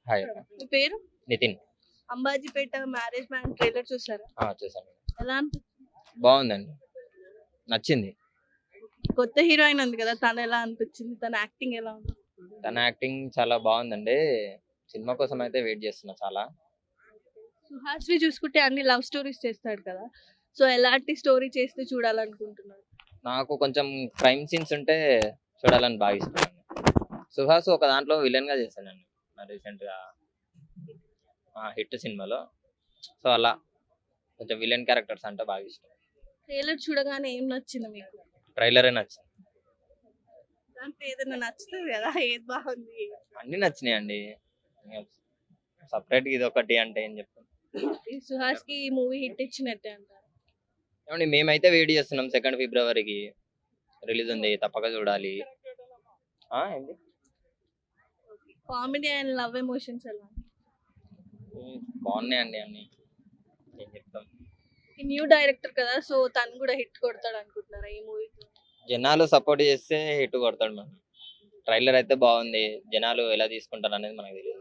Hi మీ పేరు? Nitin. Ambajipeta marriage band trailer చూసారా? చూసాను. ఎలా అనిపించింది? బాగుందండి, నచ్చింది. కొత్త హీరోయిన్ ఉంది కదా, తను ఎలా అనిపించింది? తన యాక్టింగ్ ఎలా ఉంది? తన యాక్టింగ్ చాలా బాగుందండి. సినిమా కోసం అయితే వెయిట్ చేస్తున్నా చాలా. సుహాస్వి చూసుకుంటే అన్ని లవ్ స్టోరీస్ చేస్తాడు కదా, సో ఎలాంటి స్టోరీ చేస్తే చూడాలనుకుంటున్నారు? నాకు కొంచెం క్రైమ్ సీన్స్ ఉంటే చూడాలని బాగా ఇష్టం. సుహాస్ ఒక దాంట్లో విలన్ గా చేశానండి రీసెంట్ గా హిట్ సినిమాలో. సో అలా కొంచెం విలన్ క్యారెక్టర్స్ అంటే బాగా ఇష్టం. ట్రైలర్ చూడగానే ఏం నచ్చింది మీకు? ట్రైలరే నచ్చింది. దాంట్లో ఏదైనా నచ్చుతుంది కదా, ఏది బాగుంది? అన్ని నచ్చినాయి అండి. సపరేట్ ఇది ఒకటి అంటే ఏం చెప్తాం. ఈ సుహాస్ కి ఈ మూవీ హిట్ ఇచ్చినట్టే అంటారు. ఏమండి, మేమైతే వెయిట్ చేస్తున్నాం. 2 ఫిబ్రవరికి రిలీజ్ ఉంది, తప్పక చూడాలి. ఏంటి కామెడీ అండ్ లవ్ ఎమోషన్స్ ఎలా? బాగున్నాయండి అన్ని, ఏం చెప్తాం. ఈ న్యూ డైరెక్టర్ కదా, సో తను కూడా హిట్ కొడతాడు అనుకుంటున్నారా ఈ మూవీతో? జనాలు సపోర్ట్ చేస్తే హిట్ కొడతాడు మనం. ట్రైలర్ అయితే బాగుంది, జనాలు ఎలా తీసుకుంటారు అనేది మనకు తెలియదు.